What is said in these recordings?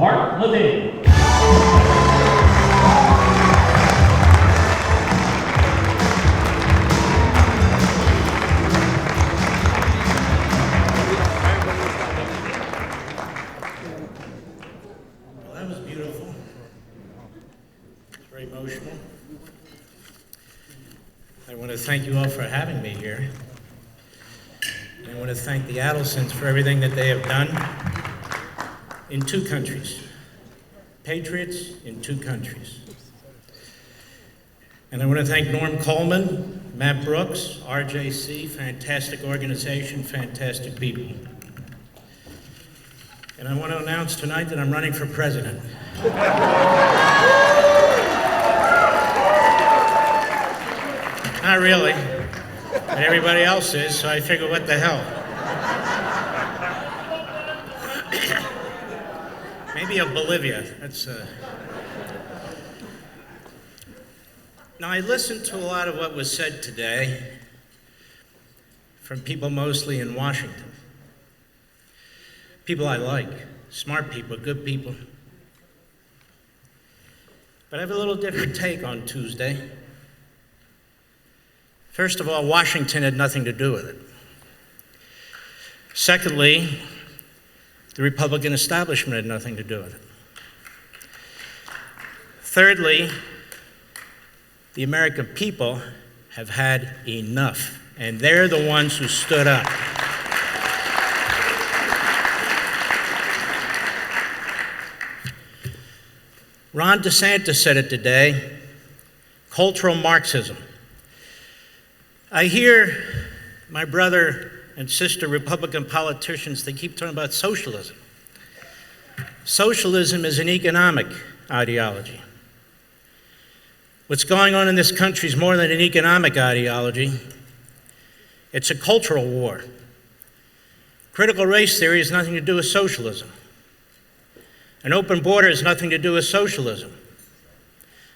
LEVIN. Well, that was beautiful. It's very emotional. I want to thank you all for having me here. I want to thank the Adelsons for everything that they have done in two countries. Patriots in two countries. And I want to thank Norm Coleman, Matt Brooks, RJC, fantastic organization, fantastic people. And I want to announce tonight that I'm running for president. Not really, but everybody else is, so I figure what the hell. Maybe of Bolivia, that's Now I listened to a lot of what was said today from people mostly in Washington. People I like, smart people, good people. But I have a little different take on Tuesday. First of all, Washington had nothing to do with it. Secondly, the Republican establishment had nothing to do with it. Thirdly, the American people have had enough, and they're the ones who stood up. Ron DeSantis said it today, cultural Marxism. I hear my brother and sister Republican politicians, they keep talking about socialism. Socialism is an economic ideology. What's going on in this country is more than an economic ideology. It's a cultural war. Critical race theory has nothing to do with socialism. An open border has nothing to do with socialism.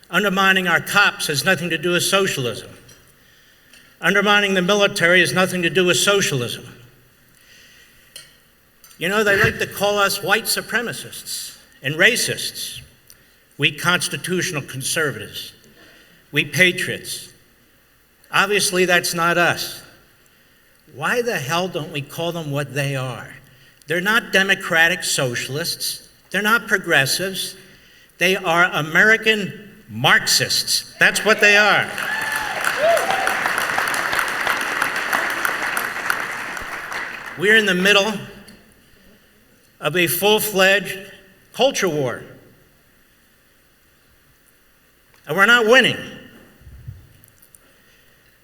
Undermining our cops has nothing to do with socialism. Undermining the military has nothing to do with socialism. You know, they like to call us white supremacists and racists. We constitutional conservatives. We patriots. Obviously, that's not us. Why the hell don't we call them what they are? They're not democratic socialists. They're not progressives. They are American Marxists. That's what they are. We're in the middle of a full-fledged culture war. And we're not winning.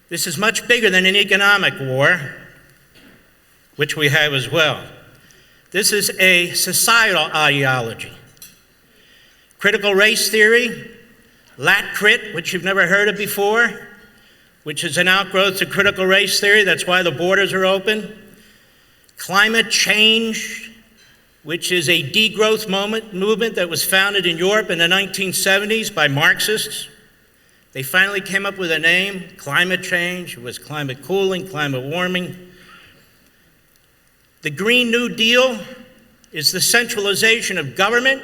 This is much bigger than an economic war, which we have as well. This is a societal ideology. Critical race theory, lat-crit, which you've never heard of before, which is an outgrowth of critical race theory. That's why the borders are open. Climate change, which is a degrowth movement that was founded in Europe in the 1970s by Marxists. They finally came up with a name, climate change. It was climate cooling, climate warming. The Green New Deal is the centralization of government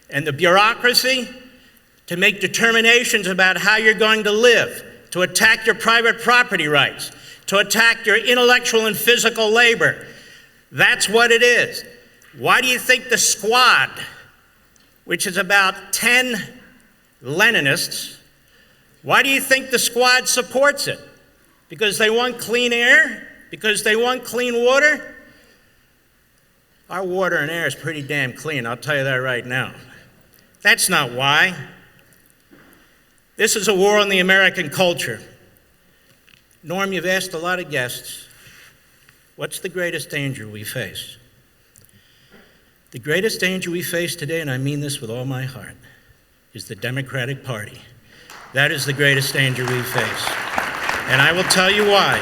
and the bureaucracy to make determinations about how you're going to live, to attack your private property rights, to attack your intellectual and physical labor. That's what it is. Why do you think the Squad, which is about 10 Leninists, why do you think the Squad supports it? Because they want clean air? Because they want clean water? Our water and air is pretty damn clean, I'll tell you that right now. That's not why. This is a war on the American culture. Norm, you've asked a lot of guests, what's the greatest danger we face? The greatest danger we face today, and I mean this with all my heart, is the Democratic Party. That is the greatest danger we face. And I will tell you why.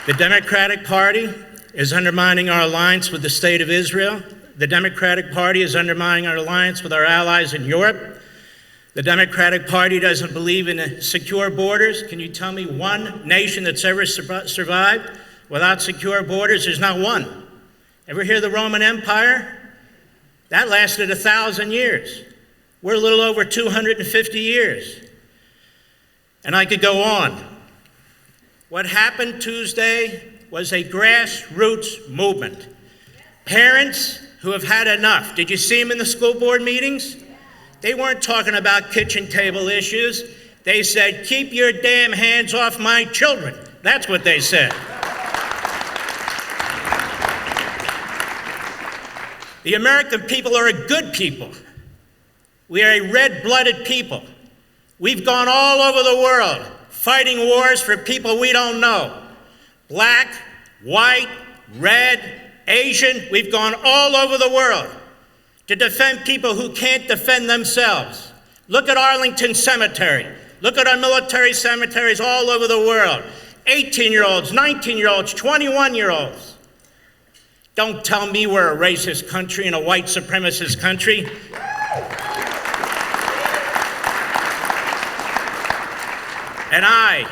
The Democratic Party is undermining our alliance with the State of Israel. The Democratic Party is undermining our alliance with our allies in Europe. The Democratic Party doesn't believe in secure borders. Can you tell me one nation that's ever survived without secure borders? There's not one. Ever hear the Roman Empire? That lasted 1,000 years. We're a little over 250 years. And I could go on. What happened Tuesday was a grassroots movement. Parents who have had enough. Did you see them in the school board meetings? They weren't talking about kitchen table issues. They said, keep your damn hands off my children. That's what they said. The American people are a good people. We are a red-blooded people. We've gone all over the world fighting wars for people we don't know. Black, white, red, Asian, we've gone all over the world to defend people who can't defend themselves. Look at Arlington Cemetery. Look at our military cemeteries all over the world. 18-year-olds, 19-year-olds, 21-year-olds. Don't tell me we're a racist country and a white supremacist country. And I,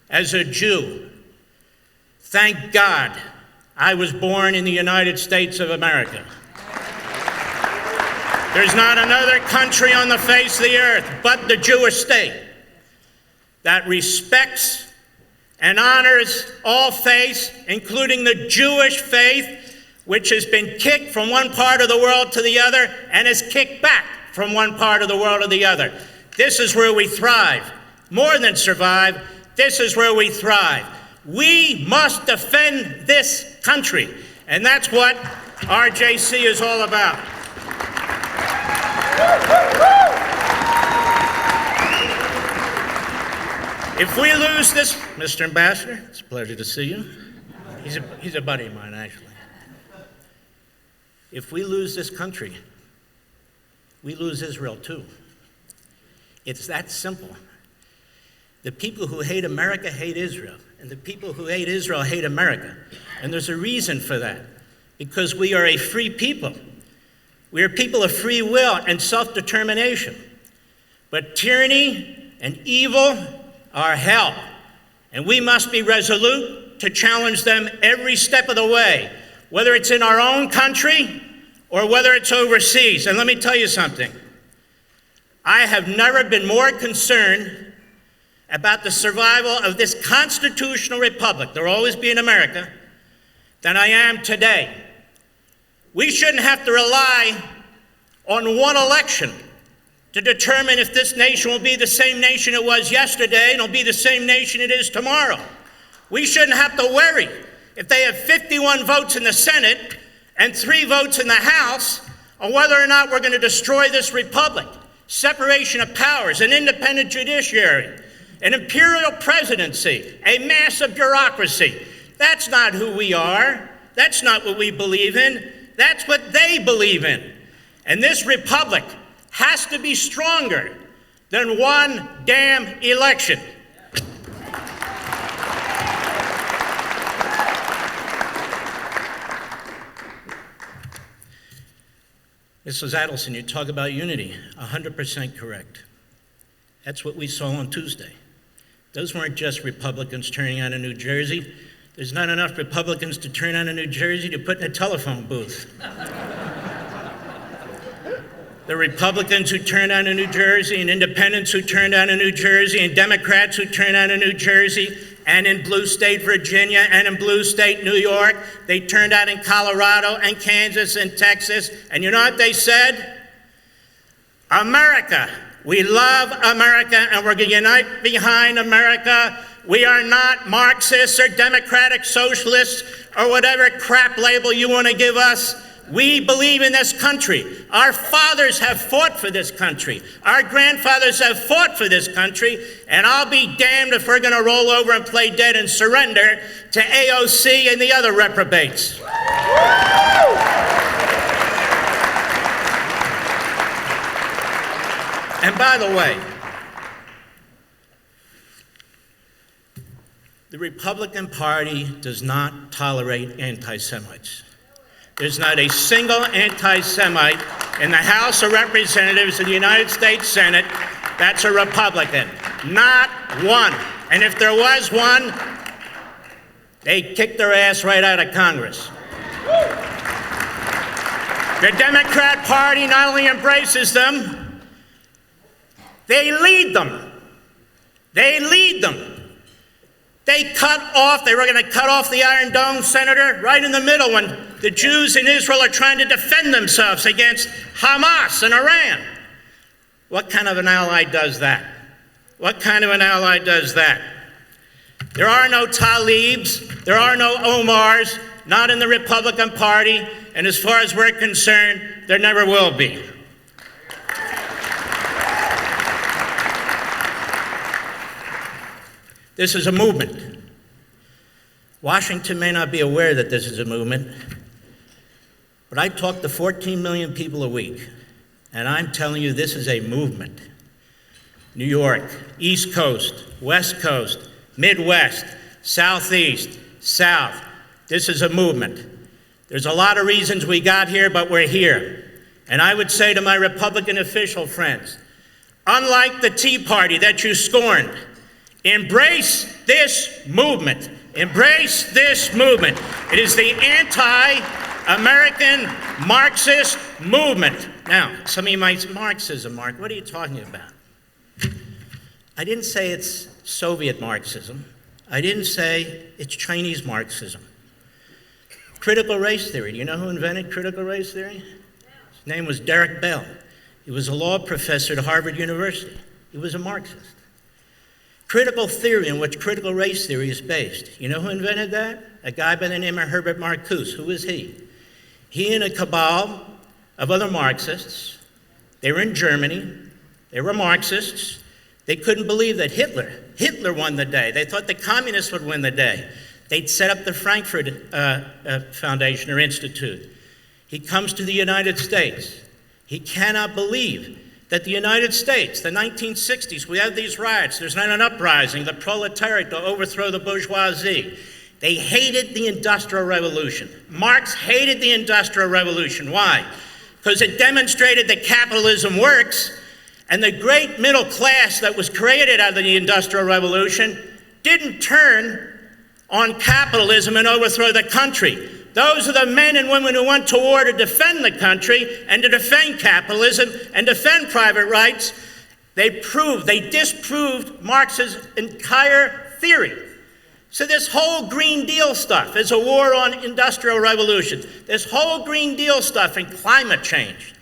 as a Jew, thank God I was born in the United States of America. There's not another country on the face of the earth but the Jewish state that respects and honors all faiths, including the Jewish faith, which has been kicked from one part of the world to the other and is kicked back from one part of the world to the other. This is where we thrive. More than survive, this is where we thrive. We must defend this country, and that's what RJC is all about. If we lose this, Mr. Ambassador, it's a pleasure to see you. He's a buddy of mine, actually. If we lose this country, we lose Israel too. It's that simple. The people who hate America hate Israel, and the people who hate Israel hate America. And there's a reason for that, because we are a free people. We are people of free will and self-determination. But tyranny and evil are hell, and we must be resolute to challenge them every step of the way, whether it's in our own country or whether it's overseas. And let me tell you something. I have never been more concerned about the survival of this constitutional republic, there will always be in America, than I am today. We shouldn't have to rely on one election to determine if this nation will be the same nation it was yesterday and it'll be the same nation it is tomorrow. We shouldn't have to worry if they have 51 votes in the Senate and 3 votes in the House on whether or not we're going to destroy this republic. Separation of powers, an independent judiciary, an imperial presidency, a massive bureaucracy. That's not who we are. That's not what we believe in. That's what they believe in. And this republic has to be stronger than one damn election. Mrs. Adelson, you talk about unity. 100% correct. That's what we saw on Tuesday. Those weren't just Republicans turning out in New Jersey. There's not enough Republicans to turn out in New Jersey to put in a telephone booth. The Republicans who turned out in New Jersey, and independents who turned out in New Jersey, and Democrats who turned out in New Jersey, and in blue state Virginia, and in blue state New York. They turned out in Colorado, and Kansas, and Texas. And you know what they said? America. We love America, and we're going to unite behind America. We are not Marxists or democratic socialists or whatever crap label you want to give us. We believe in this country. Our fathers have fought for this country. Our grandfathers have fought for this country, and I'll be damned if we're going to roll over and play dead and surrender to AOC and the other reprobates. And by the way, the Republican Party does not tolerate anti-Semites. There's not a single anti-Semite in the House of Representatives of the United States Senate that's a Republican. Not one. And if there was one, they'd kick their ass right out of Congress. The Democrat Party not only embraces them, they lead them. They lead them. They were going to cut off the Iron Dome, Senator, right in the middle when the Jews in Israel are trying to defend themselves against Hamas and Iran. What kind of an ally does that? What kind of an ally does that? There are no Talibs, there are no Omars, not in the Republican Party, and as far as we're concerned, there never will be. This is a movement. Washington may not be aware that this is a movement, but I talk to 14 million people a week, and I'm telling you this is a movement. New York, East Coast, West Coast, Midwest, Southeast, South. This is a movement. There's a lot of reasons we got here, but we're here. And I would say to my Republican official friends, unlike the Tea Party that you scorned, embrace this movement. Embrace this movement. It is the anti-American Marxist movement. Now, some of you might say, Marxism, Mark, what are you talking about? I didn't say it's Soviet Marxism. I didn't say it's Chinese Marxism. Critical race theory. Do you know who invented critical race theory? His name was Derek Bell. He was a law professor at Harvard University. He was a Marxist. Critical theory in which critical race theory is based. You know who invented that? A guy by the name of Herbert Marcuse. Who was he? He and a cabal of other Marxists. They were in Germany. They were Marxists. They couldn't believe that Hitler won the day. They thought the communists would win the day. They'd set up the Frankfurt Foundation or Institute. He comes to the United States. He cannot believe that the United States, the 1960s, we had these riots. There's not an uprising, the proletariat to overthrow the bourgeoisie. They hated the Industrial Revolution. Marx hated the Industrial Revolution. Why? Because it demonstrated that capitalism works, and the great middle class that was created out of the Industrial Revolution didn't turn on capitalism and overthrow the country. Those are the men and women who went to war to defend the country and to defend capitalism and defend private rights. They disproved Marx's entire theory. So this whole Green Deal stuff is a war on Industrial Revolution. This whole Green Deal stuff and climate change.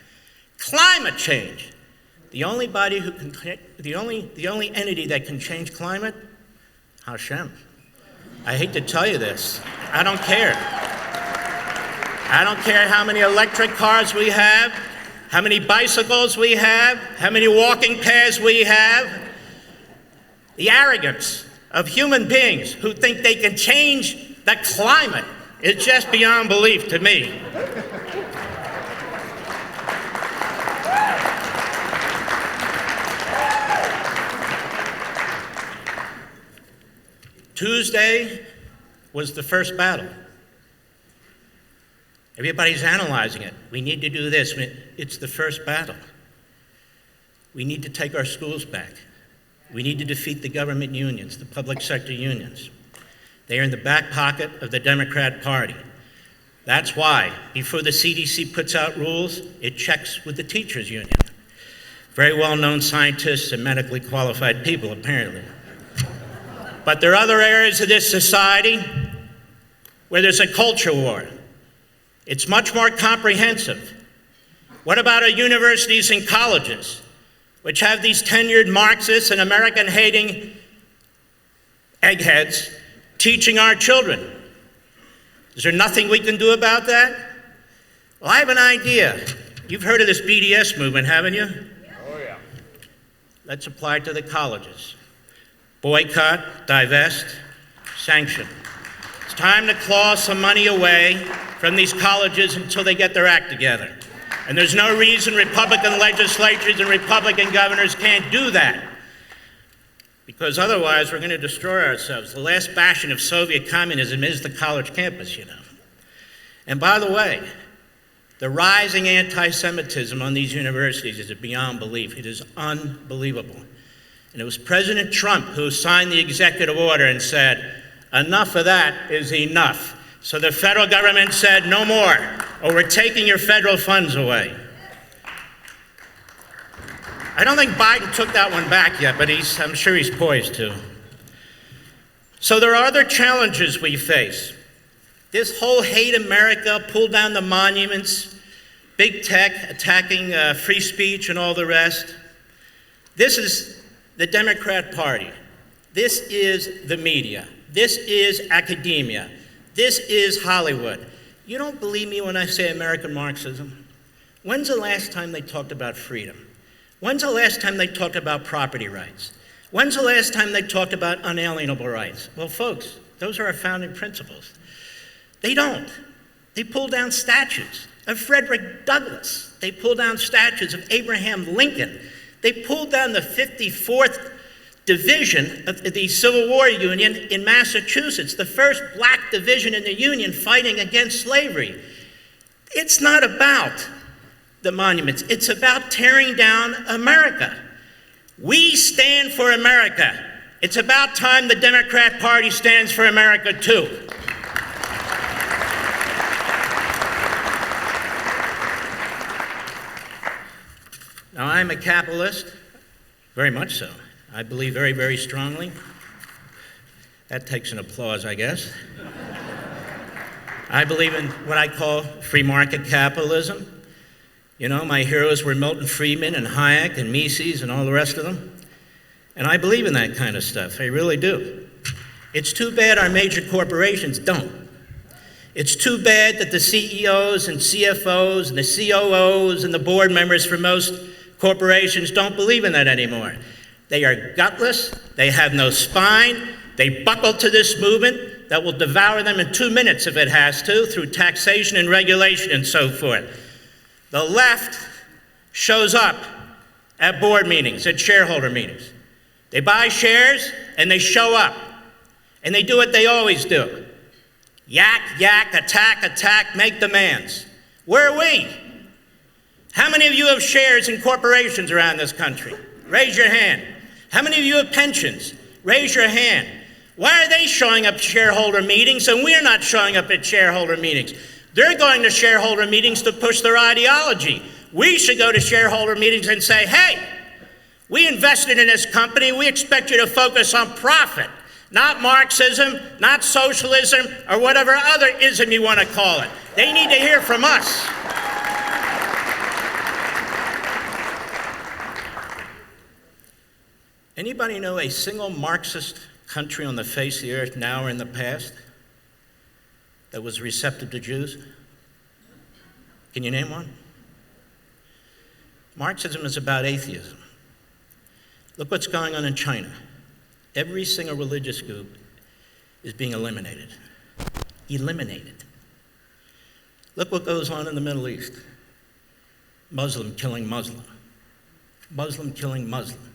Climate change. The only entity that can change climate? Hashem. I hate to tell you this. I don't care. I don't care how many electric cars we have, how many bicycles we have, how many walking paths we have. The arrogance of human beings who think they can change the climate is just beyond belief to me. Tuesday was the first battle. Everybody's analyzing it. We need to do this. It's the first battle. We need to take our schools back. We need to defeat the government unions, the public sector unions. They are in the back pocket of the Democrat Party. That's why, before the CDC puts out rules, it checks with the teachers union. Very well-known scientists and medically qualified people, apparently. But there are other areas of this society where there's a culture war. It's much more comprehensive. What about our universities and colleges, which have these tenured Marxists and American-hating eggheads teaching our children? Is there nothing we can do about that? Well, I have an idea. You've heard of this BDS movement, haven't you? Oh, yeah. Let's apply it to the colleges. Boycott, divest, sanction. It's time to claw some money away from these colleges until they get their act together. And there's no reason Republican legislatures and Republican governors can't do that. Because otherwise we're going to destroy ourselves. The last bastion of Soviet communism is the college campus, you know. And by the way, the rising anti-Semitism on these universities is beyond belief. It is unbelievable. And it was President Trump who signed the executive order and said, enough of that is enough. So the federal government said, no more, or we're taking your federal funds away. I don't think Biden took that one back yet, but I'm sure he's poised to. So there are other challenges we face. This whole hate America, pull down the monuments, big tech attacking free speech and all the rest. This is the Democrat Party. This is the media. This is academia. This is Hollywood. You don't believe me when I say American Marxism? When's the last time they talked about freedom? When's the last time they talked about property rights? When's the last time they talked about unalienable rights? Well, folks, those are our founding principles. They don't. They pull down statues of Frederick Douglass. They pull down statues of Abraham Lincoln. They pulled down the 54th Division of the Civil War Union in Massachusetts, the first black division in the Union fighting against slavery. It's not about the monuments. It's about tearing down America. We stand for America. It's about time the Democrat Party stands for America too. Now, I'm a capitalist, very much so. I believe very, very strongly. That takes an applause, I guess. I believe in what I call free market capitalism. You know, my heroes were Milton Friedman and Hayek and Mises and all the rest of them. And I believe in that kind of stuff. I really do. It's too bad our major corporations don't. It's too bad that the CEOs and CFOs and the COOs and the board members for most corporations don't believe in that anymore. They are gutless. They have no spine. They buckle to this movement that will devour them in 2 minutes if it has to, through taxation and regulation and so forth. The left shows up at board meetings, at shareholder meetings. They buy shares and they show up. And they do what they always do. Yak, yak, attack, attack, make demands. Where are we? How many of you have shares in corporations around this country? Raise your hand. How many of you have pensions? Raise your hand. Why are they showing up at shareholder meetings and we're not showing up at shareholder meetings? They're going to shareholder meetings to push their ideology. We should go to shareholder meetings and say, hey, we invested in this company. We expect you to focus on profit, not Marxism, not socialism, or whatever other ism you want to call it. They need to hear from us. Anybody know a single Marxist country on the face of the earth now or in the past that was receptive to Jews? Can you name one? Marxism is about atheism. Look what's going on in China. Every single religious group is being eliminated. Eliminated. Look what goes on in the Middle East. Muslim killing Muslim. Muslim killing Muslim.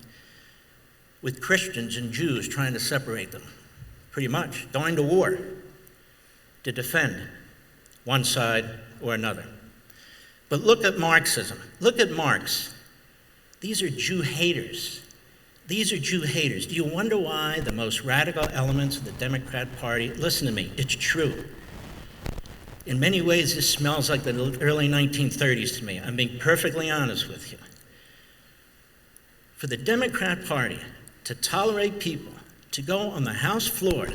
With Christians and Jews trying to separate them, pretty much, going to war to defend one side or another. But look at Marxism. Look at Marx. These are Jew haters. These are Jew haters. Do you wonder why the most radical elements of the Democrat Party, listen to me, it's true. In many ways, this smells like the early 1930s to me. I'm being perfectly honest with you. For the Democrat Party to tolerate people to go on the House floor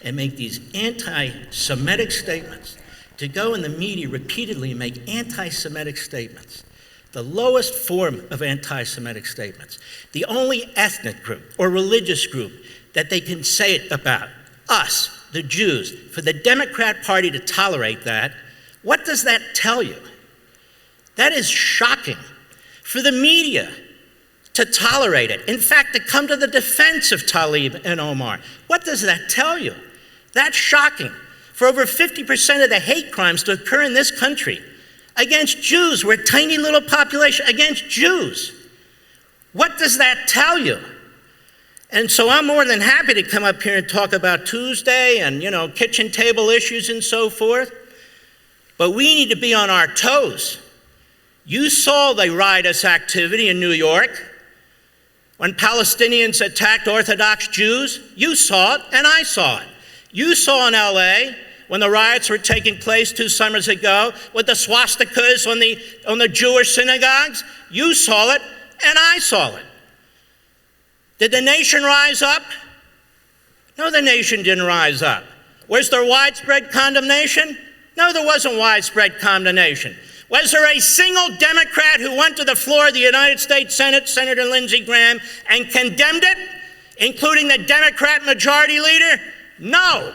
and make these anti-Semitic statements, to go in the media repeatedly and make anti-Semitic statements, the lowest form of anti-Semitic statements, the only ethnic group or religious group that they can say it about, us, the Jews, for the Democrat Party to tolerate that, what does that tell you? That is shocking. For the media to tolerate it. In fact, to come to the defense of Tlaib and Omar. What does that tell you? That's shocking. For over 50% of the hate crimes to occur in this country against Jews, we're a tiny little population, against Jews. What does that tell you? And so I'm more than happy to come up here and talk about Tuesday and, kitchen table issues and so forth. But we need to be on our toes. You saw the riotous activity in New York when Palestinians attacked Orthodox Jews. You saw it, and I saw it. You saw in LA when the riots were taking place 2 summers ago with the swastikas on the Jewish synagogues? You saw it, and I saw it. Did the nation rise up? No, the nation didn't rise up. Was there widespread condemnation? No, there wasn't widespread condemnation. Was there a single Democrat who went to the floor of the United States Senate, Senator Lindsey Graham, and condemned it, including the Democrat majority leader? No.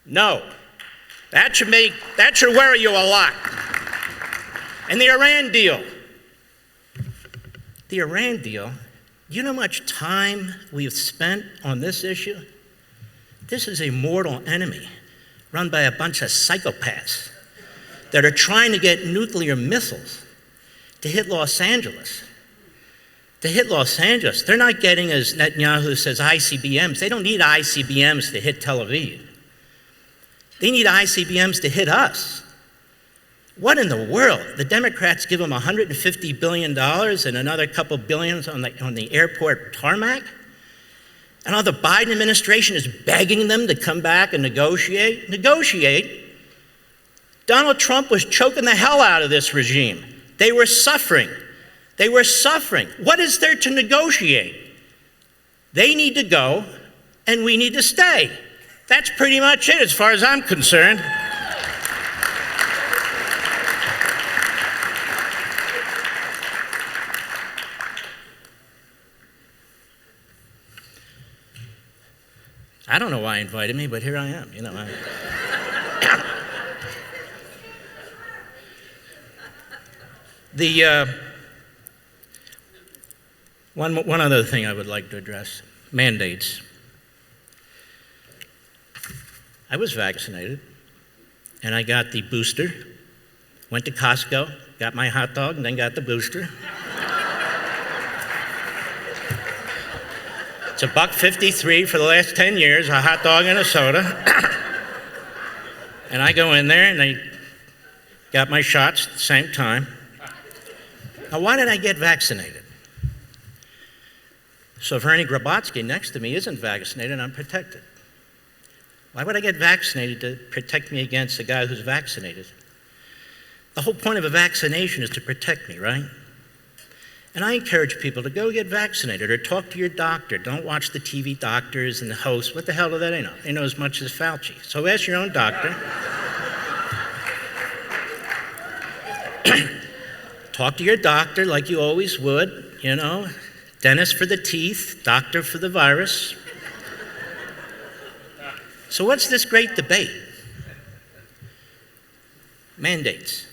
No. That should worry you a lot. And the Iran deal. The Iran deal, you know how much time we've spent on this issue? This is a mortal enemy run by a bunch of psychopaths that are trying to get nuclear missiles to hit Los Angeles. To hit Los Angeles. They're not getting, as Netanyahu says, ICBMs. They don't need ICBMs to hit Tel Aviv. They need ICBMs to hit us. What in the world? The Democrats give them $150 billion and another couple billions on the airport tarmac? And all the Biden administration is begging them to come back and negotiate? Negotiate? Donald Trump was choking the hell out of this regime. They were suffering. They were suffering. What is there to negotiate? They need to go, and we need to stay. That's pretty much it as far as I'm concerned. I don't know why he invited me, but here I am. You know. One other thing I would like to address: mandates. I was vaccinated, and I got the booster. Went to Costco, got my hot dog, and then got the booster. It's $1.53 for the last 10 years, a hot dog and a soda. And I go in there, and I got my shots at the same time. Now, why did I get vaccinated? So if Ernie Grabotsky next to me isn't vaccinated, I'm protected. Why would I get vaccinated to protect me against the guy who's vaccinated? The whole point of a vaccination is to protect me, right? And I encourage people to go get vaccinated or talk to your doctor. Don't watch the TV doctors and the hosts. What the hell do they know? They know as much as Fauci. So ask your own doctor. Talk to your doctor like you always would, you know. Dentist for the teeth, doctor for the virus. So what's this great debate? Mandates.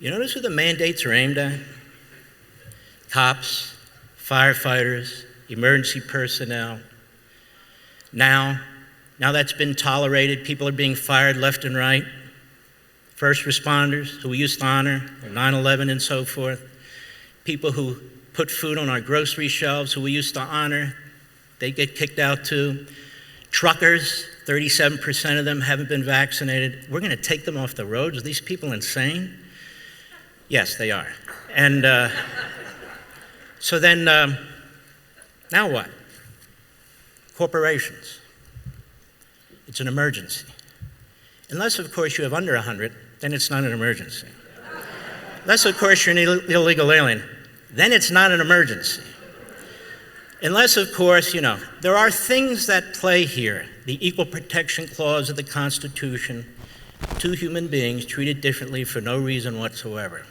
You notice who the mandates are aimed at? Cops, firefighters, emergency personnel. Now that's been tolerated. People are being fired left and right. First responders, who we used to honor, 9/11 and so forth. People who put food on our grocery shelves, who we used to honor, they get kicked out too. Truckers, 37% of them haven't been vaccinated. We're going to take them off the roads? Are these people insane? Yes, they are. And so then, now what? Corporations. It's an emergency. Unless, of course, you have under 100, then it's not an emergency. Unless, of course, you're an illegal alien, then it's not an emergency. Unless, of course, you know, there are things that play here. The Equal Protection Clause of the Constitution, 2 human beings treated differently for no reason whatsoever.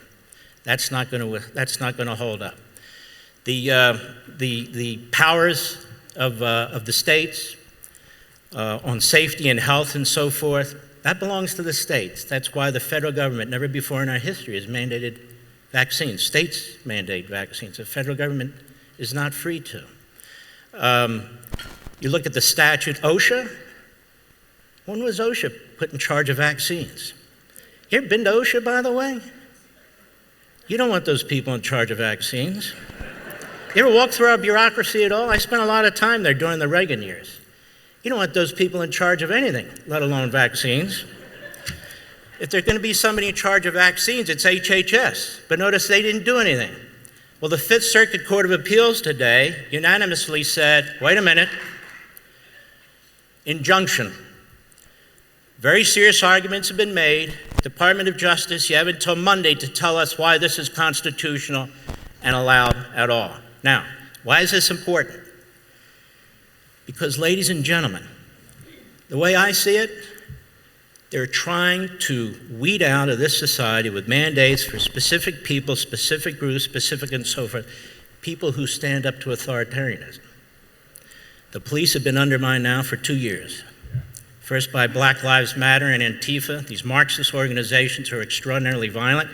That's not going to hold up. The powers of the states on safety and health and so forth, that belongs to the states. That's why the federal government, never before in our history, has mandated vaccines. States mandate vaccines. The federal government is not free to. You look at the statute, OSHA. When was OSHA put in charge of vaccines? You ever been to OSHA, by the way? You don't want those people in charge of vaccines. You ever walk through our bureaucracy at all? I spent a lot of time there during the Reagan years. You don't want those people in charge of anything, let alone vaccines. If there's going to be somebody in charge of vaccines, it's HHS. But notice they didn't do anything. Well, the Fifth Circuit Court of Appeals today unanimously said, wait a minute, injunction. Very serious arguments have been made. Department of Justice, you have until Monday to tell us why this is constitutional and allowed at all. Now, why is this important? Because, ladies and gentlemen, the way I see it, they're trying to weed out of this society with mandates for specific people, specific groups, specific and so forth, people who stand up to authoritarianism. The police have been undermined now for 2 years. First by Black Lives Matter and Antifa, these Marxist organizations who are extraordinarily violent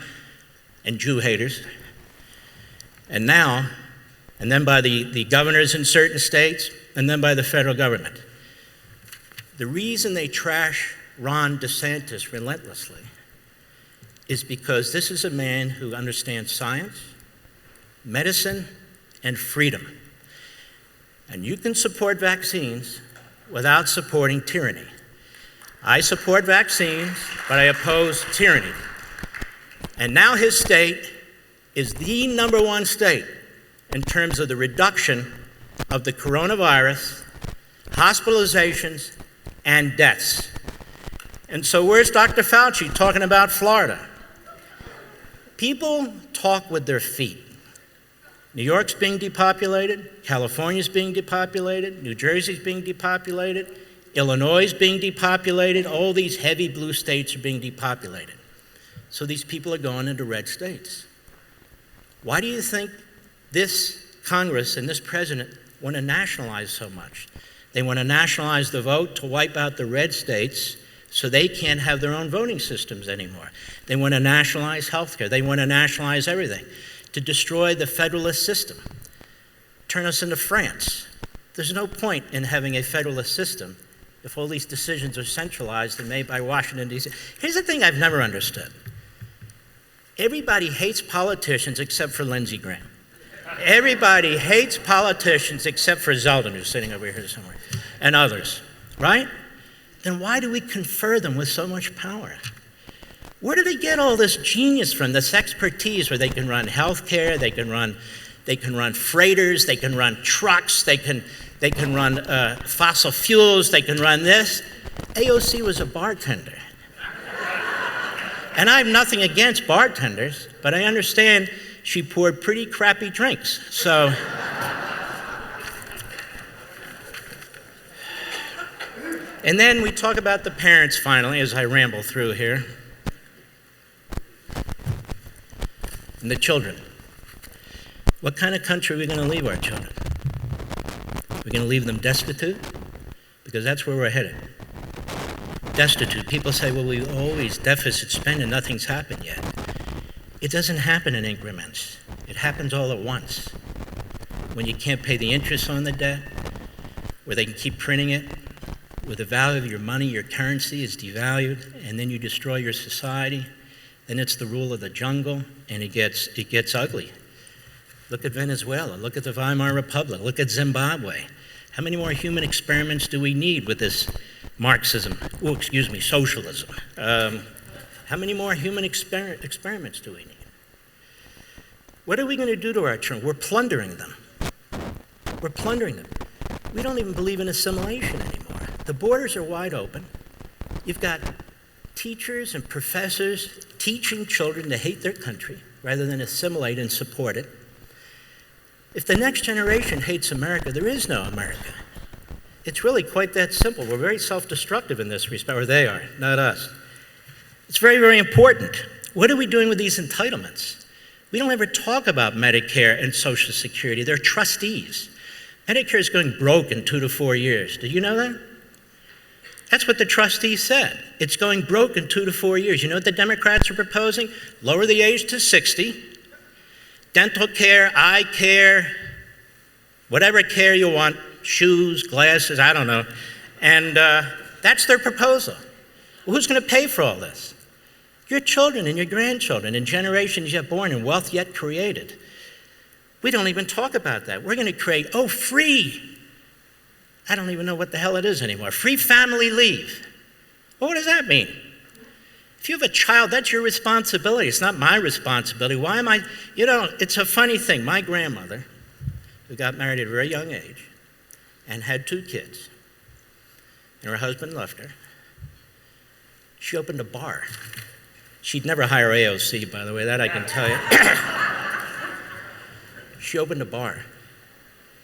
and Jew haters. And then by the governors in certain states, and then by the federal government. The reason they trash Ron DeSantis relentlessly is because this is a man who understands science, medicine, and freedom. And you can support vaccines without supporting tyranny. I support vaccines, but I oppose tyranny. And now his state is the #1 state in terms of the reduction of the coronavirus, hospitalizations, and deaths. And so where's Dr. Fauci talking about Florida? People talk with their feet. New York's being depopulated, California's being depopulated, New Jersey's being depopulated, Illinois is being depopulated, all these heavy blue states are being depopulated. So these people are going into red states. Why do you think this Congress and this president want to nationalize so much? They want to nationalize the vote to wipe out the red states so they can't have their own voting systems anymore. They want to nationalize healthcare. They want to nationalize everything to destroy the federalist system, turn us into France. There's no point in having a federalist system if all these decisions are centralized and made by Washington, D.C. Here's the thing I've never understood. Everybody hates politicians except for Lindsey Graham. Everybody hates politicians except for Zeldin, who's sitting over here somewhere, and others, right? Then why do we confer them with so much power? Where do they get all this genius from, this expertise where they can run healthcare, they can run freighters, they can run trucks, they can run fossil fuels, they can run this? AOC was a bartender. And I have nothing against bartenders, but I understand she poured pretty crappy drinks. So, and then we talk about the parents finally, as I ramble through here, and the children. What kind of country are we going to leave our children? We're going to leave them destitute? Because that's where we're headed. Destitute. People say, well, we always deficit spending, nothing's happened yet. It doesn't happen in increments. It happens all at once. When you can't pay the interest on the debt, where they can keep printing it, where the value of your money, your currency is devalued, and then you destroy your society, then it's the rule of the jungle, and it gets ugly. Look at Venezuela, look at the Weimar Republic, look at Zimbabwe. How many more human experiments do we need with this Marxism, socialism? How many more human experiments do we need? What are we going to do to our children? We're plundering them. We're plundering them. We don't even believe in assimilation anymore. The borders are wide open. You've got teachers and professors teaching children to hate their country rather than assimilate and support it. If the next generation hates America, there is no America. It's really quite that simple. We're very self-destructive in this respect, or they are, not us. It's very, very important. What are we doing with these entitlements? We don't ever talk about Medicare and Social Security. They're trustees. Medicare is going broke in 2 to 4 years. Did you know that? That's what the trustees said. It's going broke in 2 to 4 years. You know what the Democrats are proposing? Lower the age to 60. Dental care, eye care, whatever care you want, shoes, glasses, I don't know. And that's their proposal. Well, who's going to pay for all this? Your children and your grandchildren and generations yet born and wealth yet created. We don't even talk about that. We're going to create, free. I don't even know what the hell it is anymore. Free family leave. Well, what does that mean? If you have a child, that's your responsibility. It's not my responsibility. Why am I, it's a funny thing. My grandmother, who got married at a very young age and had 2 kids, and her husband left her, She opened a bar. She'd never hire AOC, by the way, that I can tell you. She opened a bar.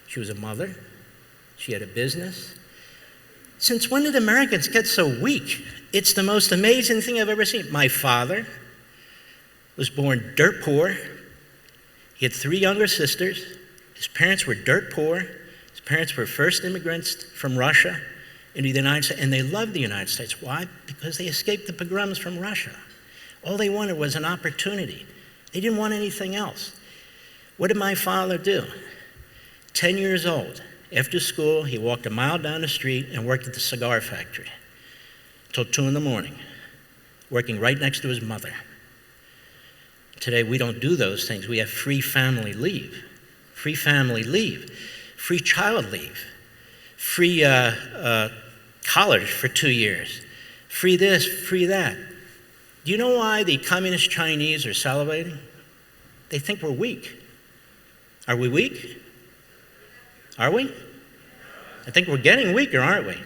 She was a mother. She had a business. Since when did Americans get so weak? It's the most amazing thing I've ever seen. My father was born dirt poor. He had 3 younger sisters. His parents were dirt poor. His parents were first immigrants from Russia into the United States, and they loved the United States. Why? Because they escaped the pogroms from Russia. All they wanted was an opportunity. They didn't want anything else. What did my father do? 10 years old, after school, he walked a mile down the street and worked at the cigar factory till 2 in the morning, working right next to his mother. Today, we don't do those things. We have free family leave, free child leave, free college for 2 years, free this, free that. Do you know why the communist Chinese are salivating? They think we're weak. Are we weak? Are we? I think we're getting weaker, aren't we?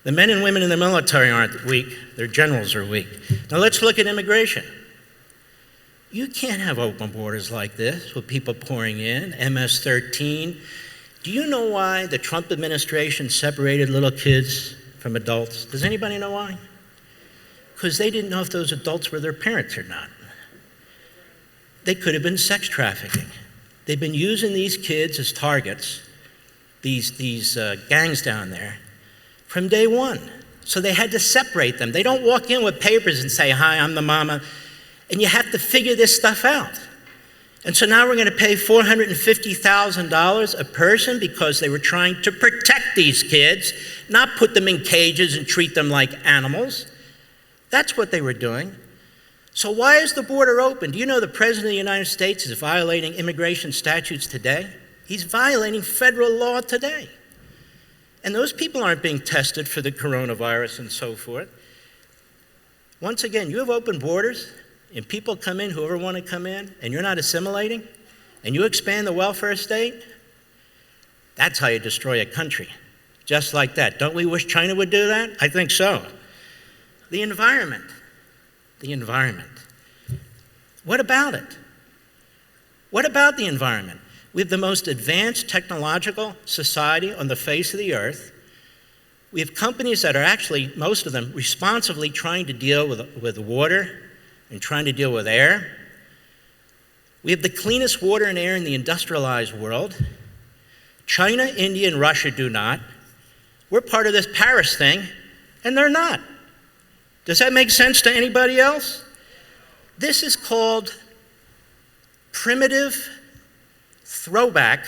The men and women in the military aren't weak. Their generals are weak. Now let's look at immigration. You can't have open borders like this with people pouring in, MS-13. Do you know why the Trump administration separated little kids from adults? Does anybody know why? Because they didn't know if those adults were their parents or not. They could have been sex trafficking. They've been using these kids as targets, these gangs down there, from day one. So they had to separate them. They don't walk in with papers and say, "Hi, I'm the mama." And you have to figure this stuff out. And so now we're going to pay $450,000 a person because they were trying to protect these kids, not put them in cages and treat them like animals. That's what they were doing. So why is the border open? Do you know the President of the United States is violating immigration statutes today? He's violating federal law today. And those people aren't being tested for the coronavirus and so forth. Once again, you have open borders, and people come in, whoever want to come in, and you're not assimilating, and you expand the welfare state, that's how you destroy a country. Just like that. Don't we wish China would do that? I think so. The environment. The environment. What about it? What about the environment? We have the most advanced technological society on the face of the earth. We have companies that are actually, most of them, responsibly trying to deal with water and trying to deal with air. We have the cleanest water and air in the industrialized world. China, India, and Russia do not. We're part of this Paris thing, and they're not. Does that make sense to anybody else? This is called primitive throwback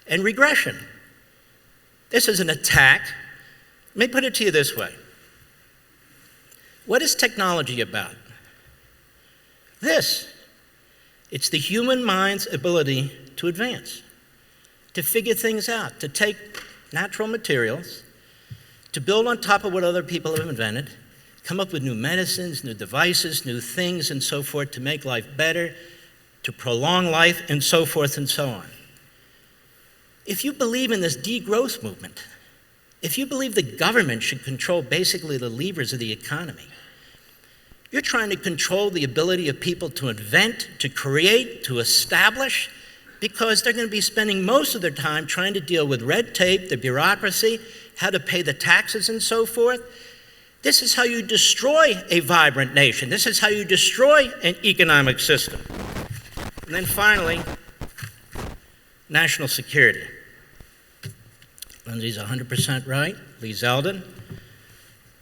and regression. This is an attack. Let me put it to you this way. What is technology about? This. It's the human mind's ability to advance, to figure things out, to take natural materials, to build on top of what other people have invented, come up with new medicines, new devices, new things, and so forth to make life better, to prolong life, and so forth and so on. If you believe in this degrowth movement, if you believe the government should control basically the levers of the economy, you're trying to control the ability of people to invent, to create, to establish, because they're going to be spending most of their time trying to deal with red tape, the bureaucracy, how to pay the taxes and so forth. This is how you destroy a vibrant nation. This is how you destroy an economic system. And then finally, national security. Lindsay's 100% right. Lee Zeldin,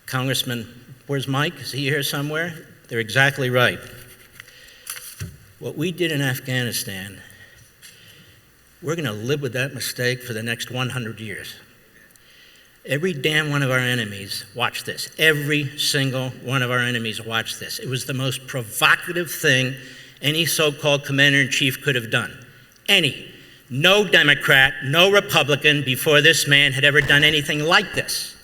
Congressman, where's Mike? Is he here somewhere? They're exactly right. What we did in Afghanistan, we're going to live with that mistake for the next 100 years. Every damn one of our enemies watched this. Every single one of our enemies watched this. It was the most provocative thing any so-called commander-in-chief could have done. Any. No Democrat, no Republican before this man had ever done anything like this.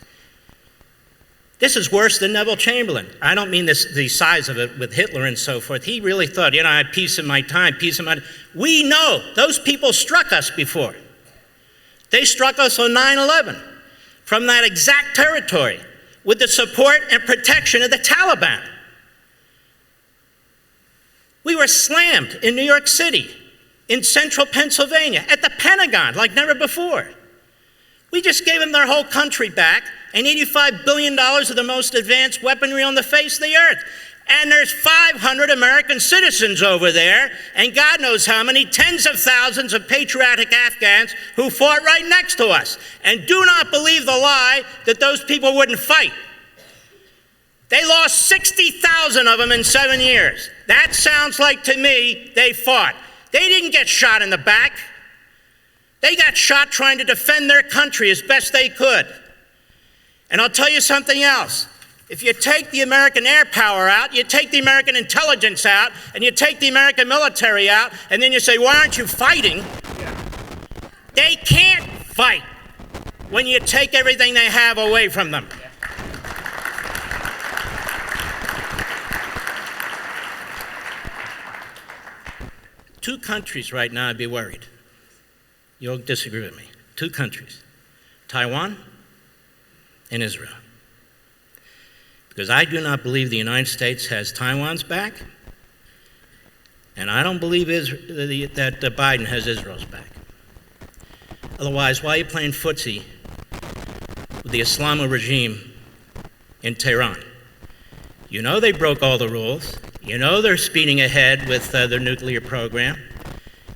This is worse than Neville Chamberlain. I don't mean the size of it with Hitler and so forth. He really thought, I had peace in my time, peace in my... We know those people struck us before. They struck us on 9/11. From that exact territory. with the support and protection of the Taliban. We were slammed in New York City, in central Pennsylvania, at the Pentagon like never before. We just gave them their whole country back and $85 billion of the most advanced weaponry on the face of the earth. And there's 500 American citizens over there, and God knows how many, tens of thousands of patriotic Afghans who fought right next to us. And do not believe the lie that those people wouldn't fight. They lost 60,000 of them in 7 years. That sounds like to me they fought. They didn't get shot in the back. They got shot trying to defend their country as best they could. And I'll tell you something else. If you take the American air power out, you take the American intelligence out, and you take the American military out, and then you say, why aren't you fighting? They can't fight when you take everything they have away from them. Two countries right now, I'd be worried. You'll disagree with me. Two countries, Taiwan and Israel. Because I do not believe the United States has Taiwan's back, and I don't believe that Biden has Israel's back. Otherwise, why are you playing footsie with the Islamo regime in Tehran? You know they broke all the rules. You know they're speeding ahead with their nuclear program.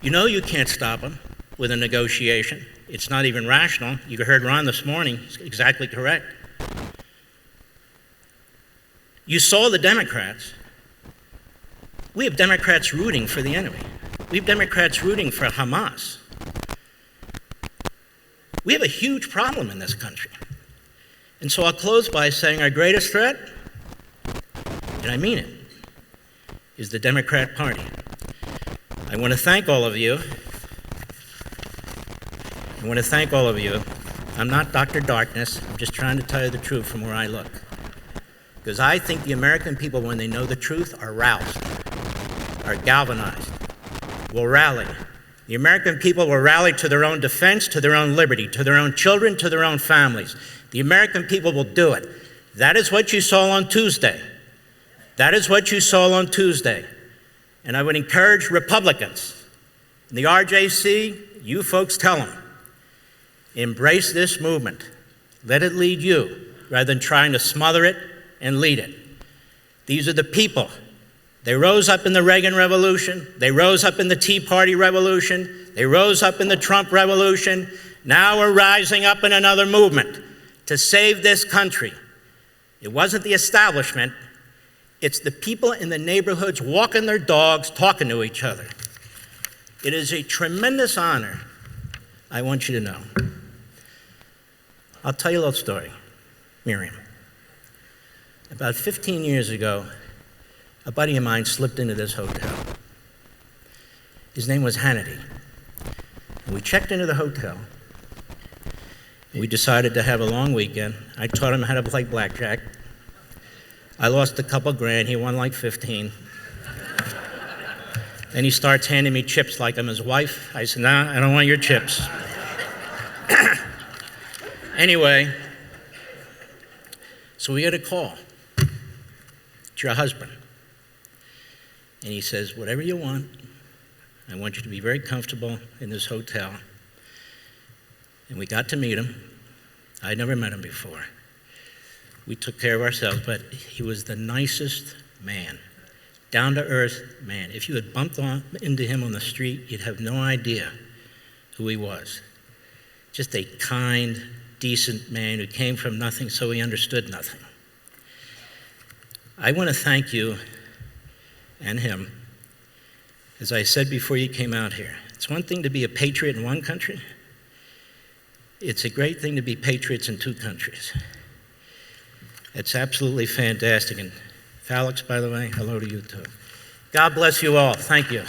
You know you can't stop them with a negotiation. It's not even rational. You heard Ron this morning. He's exactly correct. You saw the Democrats. We have Democrats rooting for the enemy. We have Democrats rooting for Hamas. We have a huge problem in this country. And so I'll close by saying our greatest threat, and I mean it, is the Democrat Party. I want to thank all of you. I'm not Dr. Darkness. I'm just trying to tell you the truth from where I look. Because I think the American people, when they know the truth, are roused, are galvanized, will rally. The American people will rally to their own defense, to their own liberty, to their own children, to their own families. The American people will do it. That is what you saw on Tuesday. That is what you saw on Tuesday. And I would encourage Republicans, in the RJC, you folks tell them, embrace this movement. Let it lead you, rather than trying to smother it and lead it. These are the people. They rose up in the Reagan Revolution. They rose up in the Tea Party Revolution. They rose up in the Trump Revolution. Now we're rising up in another movement to save this country. It wasn't the establishment. It's the people in the neighborhoods walking their dogs, talking to each other. It is a tremendous honor, I want you to know. I'll tell you a little story, Miriam. About 15 years ago, a buddy of mine slipped into this hotel. His name was Hannity. And we checked into the hotel. We decided to have a long weekend. I taught him how to play blackjack. I lost a couple grand. He won like 15. Then he starts handing me chips like I'm his wife. I said, nah, I don't want your chips. Anyway, so we get a call. It's your husband. And he says, whatever you want, I want you to be very comfortable in this hotel. And we got to meet him. I'd never met him before. We took care of ourselves, but he was the nicest man, down-to-earth man. If you had bumped into him on the street, you'd have no idea who he was. Just a kind, decent man who came from nothing, so he understood nothing. I want to thank you and him. As I said before you came out here, it's one thing to be a patriot in one country. It's a great thing to be patriots in two countries. It's absolutely fantastic. And Felix, by the way, hello to you too. God bless you all. Thank you.